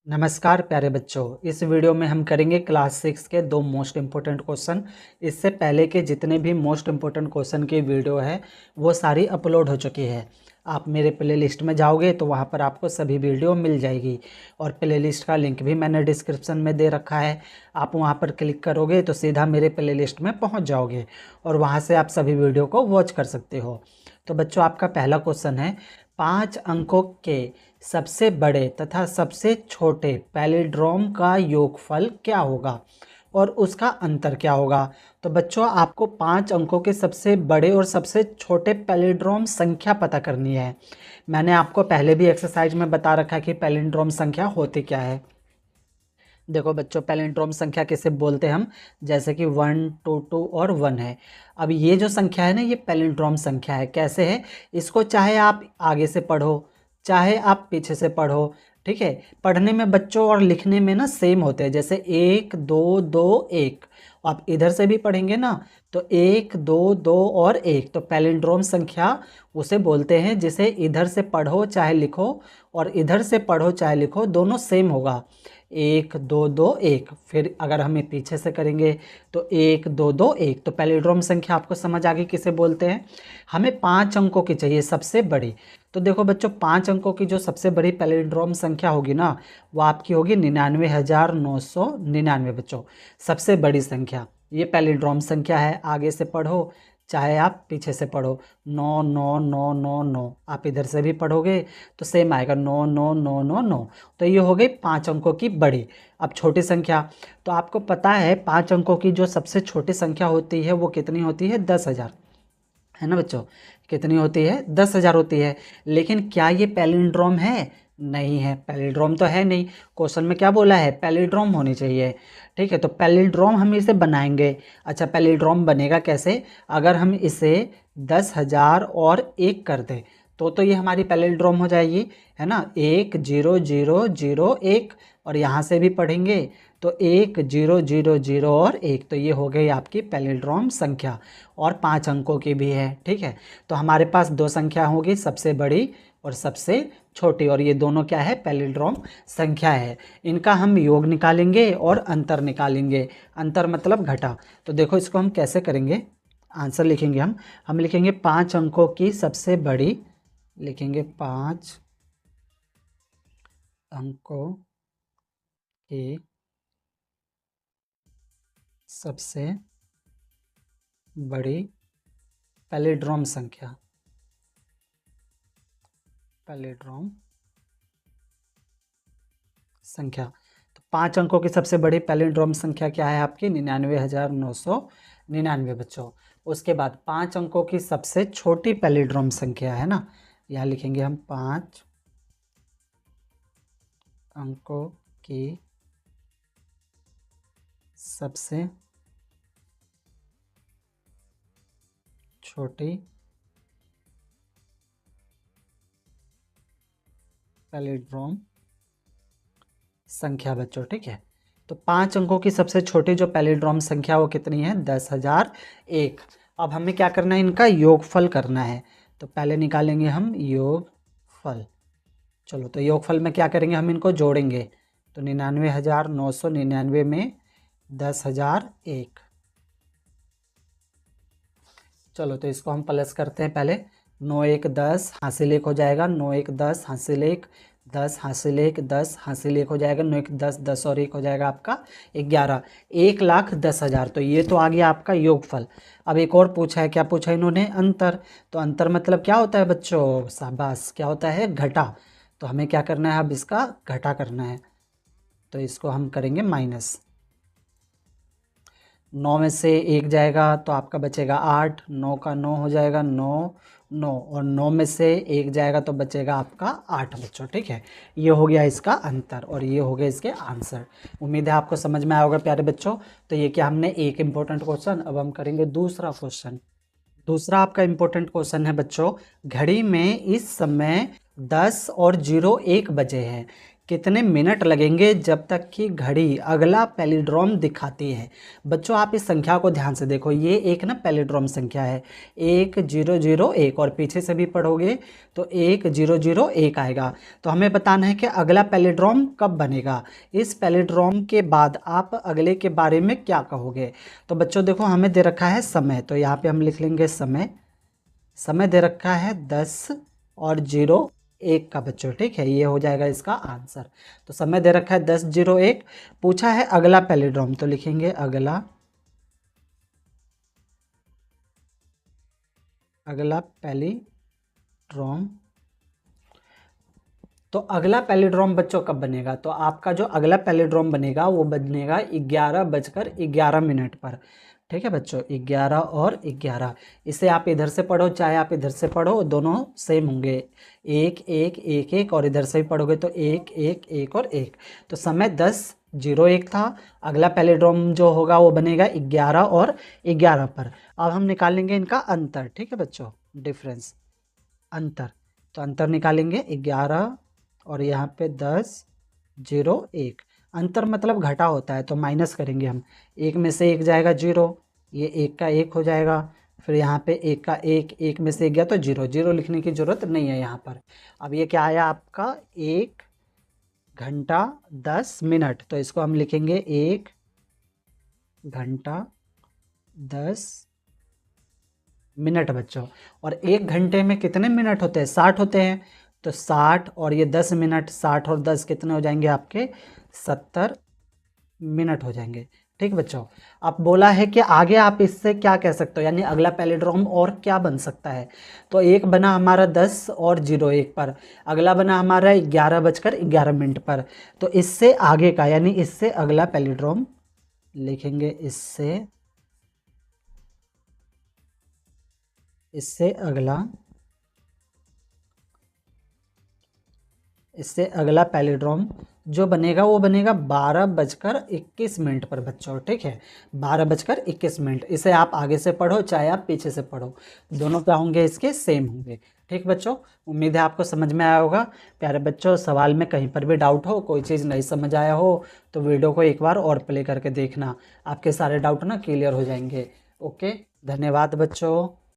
नमस्कार प्यारे बच्चों। इस वीडियो में हम करेंगे क्लास 6 के दो मोस्ट इम्पोर्टेंट क्वेश्चन। इससे पहले के जितने भी मोस्ट इम्पोर्टेंट क्वेश्चन की वीडियो है वो सारी अपलोड हो चुकी है। आप मेरे प्ले लिस्ट में जाओगे तो वहाँ पर आपको सभी वीडियो मिल जाएगी और प्ले लिस्ट का लिंक भी मैंने डिस्क्रिप्शन में दे रखा है। आप वहाँ पर क्लिक करोगे तो सीधा मेरे प्ले लिस्ट में पहुँच जाओगे और वहाँ से आप सभी वीडियो को वॉच कर सकते हो। तो बच्चों, आपका पहला क्वेश्चन है, 5 अंकों के सबसे बड़े तथा सबसे छोटे पैलिड्रोम का योगफल क्या होगा और उसका अंतर क्या होगा। तो बच्चों, आपको 5 अंकों के सबसे बड़े और सबसे छोटे पैलिड्रोम संख्या पता करनी है। मैंने आपको पहले भी एक्सरसाइज में बता रखा है कि पैलिड्रोम संख्या होती क्या है। देखो बच्चों, पैलिंड्रोम संख्या किसे बोलते हैं हम, जैसे कि 1 2 2 और 1 है। अब ये जो संख्या है ना, ये पैलिंड्रोम संख्या है। कैसे है, इसको चाहे आप आगे से पढ़ो चाहे आप पीछे से पढ़ो, ठीक है। पढ़ने में बच्चों और लिखने में ना सेम होते हैं। जैसे 1 2 2 1, आप इधर से भी पढ़ेंगे ना तो 1 2 2 और 1, तो पैलिंड्रोम संख्या उसे बोलते हैं जिसे इधर से पढ़ो चाहे लिखो और इधर से पढ़ो चाहे लिखो, दोनों सेम होगा। 1 2 2 1। फिर अगर हमें पीछे से करेंगे तो 1 2 2 1। तो पैलिड्रोम संख्या आपको समझ आ गई किसे बोलते हैं। हमें 5 अंकों की चाहिए सबसे बड़ी। तो देखो बच्चों, 5 अंकों की जो सबसे बड़ी पैलिड्रोम संख्या होगी ना, वो आपकी होगी 99,999 बच्चों, सबसे बड़ी संख्या। ये पैलिड्रोम संख्या है। आगे से पढ़ो चाहे आप पीछे से पढ़ो, 9 9 9 9 9। आप इधर से भी पढ़ोगे तो सेम आएगा, 9 9 9 9 9। तो ये हो गई 5 अंकों की बड़ी। अब छोटी संख्या, तो आपको पता है 5 अंकों की जो सबसे छोटी संख्या होती है वो कितनी होती है, 10,000, है ना बच्चों। कितनी होती है, 10,000 होती है। लेकिन क्या ये पैलिंड्रोम है, नहीं है। पैलिंड्रोम तो है नहीं। क्वेश्चन में क्या बोला है, पैलिंड्रोम होनी चाहिए, ठीक है। तो पैलिंड्रोम हम इसे बनाएंगे। अच्छा, पैलिंड्रोम बनेगा कैसे, अगर हम इसे 10,000 और 1 कर दें तो ये हमारी पैलिंड्रोम हो जाएगी, है ना। 1 0 0 0 1, और यहाँ से भी पढ़ेंगे तो 1 0 0 0 और 1, तो ये हो गई आपकी पैलिंड्रोम संख्या। और 5 अंकों की भी है, ठीक है। तो हमारे पास दो संख्या होगी, सबसे बड़ी और सबसे छोटी, और ये दोनों क्या है, पैलिंड्रोम संख्या है। इनका हम योग निकालेंगे और अंतर निकालेंगे। अंतर मतलब घटा। तो देखो इसको हम कैसे करेंगे, आंसर लिखेंगे हम लिखेंगे 5 अंकों की सबसे बड़ी, लिखेंगे 5 अंकों की सबसे बड़ी पैलिड्रोम संख्या। पैलिड्रोम संख्या, तो 5 अंकों की सबसे बड़ी पैलिंड्रोम संख्या क्या है आपकी, 99,999 बच्चों। उसके बाद 5 अंकों की सबसे छोटी पैलिंड्रोम संख्या है ना, यहाँ लिखेंगे हम 5 अंकों की सबसे छोटी पैलिंड्रोम संख्या बच्चों, ठीक है। तो 5 अंकों की सबसे छोटी जो पैलिंड्रोम संख्या वो कितनी है, 10,001। अब हमें क्या करना है, इनका योगफल करना है। तो पहले निकालेंगे हम योगफल। चलो, तो योगफल में क्या करेंगे, हम इनको जोड़ेंगे। तो 99,999 में 10,001। चलो, तो इसको हम प्लस करते हैं पहले। 9 1 10 हासिल 1 हो जाएगा, 9 1 10 हासिल 1 10 हासिल 1 10 हासिल 1 हो जाएगा, 9 1 10 10 और 1 हो जाएगा आपका 11, 1,10,000। तो ये तो आ गया आपका योगफल। अब एक और पूछा है, क्या पूछा है इन्होंने, अंतर। तो अंतर मतलब क्या होता है बच्चों, शाबाश, क्या होता है, घटा। तो हमें क्या करना है, अब इसका घटा करना है। तो इसको हम करेंगे माइनस। 9 में से 1 जाएगा तो आपका बचेगा 8, 9 का 9 हो जाएगा 9 9, और 9 में से 1 जाएगा तो बचेगा आपका 8 बच्चों, ठीक है। ये हो गया इसका अंतर और ये हो गया इसके आंसर। उम्मीद है आपको समझ में आया होगा प्यारे बच्चों। तो ये क्या, हमने एक इम्पोर्टेंट क्वेश्चन, अब हम करेंगे दूसरा क्वेश्चन। दूसरा आपका इम्पोर्टेंट क्वेश्चन है बच्चों, घड़ी में इस समय 10 और 01 बजे हैं। कितने मिनट लगेंगे जब तक कि घड़ी अगला पैलिड्रोम दिखाती है। बच्चों आप इस संख्या को ध्यान से देखो, ये एक ना पैलिड्रोम संख्या है 1001 और पीछे से भी पढ़ोगे तो 1001 आएगा। तो हमें बताना है कि अगला पैलिड्रोम कब बनेगा, इस पैलिड्रोम के बाद आप अगले के बारे में क्या कहोगे। तो बच्चों देखो हमें दे रखा है समय, तो यहाँ पे हम लिख लेंगे समय दे रखा है 10:01 का बच्चों, ठीक है, ये हो जाएगा इसका आंसर। तो समय दे रखा है 10:01, पूछा है अगला पैलिड्रोम, तो लिखेंगे अगला पैलिड्रोम। तो अगला पैलिड्रोम बच्चों कब बनेगा, तो आपका जो अगला पैलिड्रोम बनेगा वो बनेगा 11:11 पर, ठीक है बच्चों, 11:11। इसे आप इधर से पढ़ो चाहे आप इधर से पढ़ो, दोनों सेम होंगे, 1:1:1:1 और इधर से भी पढ़ोगे तो 1:1:1 और 1। तो समय 10:01 था, अगला पैलिड्रोम जो होगा वो बनेगा 11:11 पर। अब हम निकालेंगे इनका अंतर, ठीक है बच्चों, डिफरेंस, अंतर। तो अंतर निकालेंगे 11 और यहाँ पे 10:01। अंतर मतलब घटा होता है, तो माइनस करेंगे हम, एक में से एक जाएगा 0, ये एक का एक हो जाएगा, फिर यहाँ पे एक का एक, एक में से एक गया तो 0, 0 लिखने की ज़रूरत नहीं है यहाँ पर। अब ये क्या आया आपका 1:10, तो इसको हम लिखेंगे 1:10 बच्चों। और 1 घंटे में कितने मिनट होते हैं, 60 होते हैं, तो 60 और ये 10 मिनट, 60 और 10 कितने हो जाएंगे आपके 70 मिनट हो जाएंगे, ठीक बच्चों। अब बोला है कि आगे आप इससे क्या कह सकते हो, यानी अगला पैलिड्रोम और क्या बन सकता है। तो एक बना हमारा 10:01 पर, अगला बना हमारा 11:11 पर। तो इससे आगे का यानी इससे अगला पैलिड्रोम लिखेंगे, इससे अगला पैलिड्रोम जो बनेगा वो बनेगा 12:21 पर बच्चों, ठीक है, 12:21। इसे आप आगे से पढ़ो चाहे आप पीछे से पढ़ो, दोनों क्या होंगे इसके सेम होंगे, ठीक बच्चों। उम्मीद है आपको समझ में आया होगा। प्यारे बच्चों सवाल में कहीं पर भी डाउट हो, कोई चीज़ नहीं समझ आया हो तो वीडियो को एक बार और प्ले करके देखना, आपके सारे डाउट ना क्लियर हो जाएंगे। ओके, धन्यवाद बच्चों।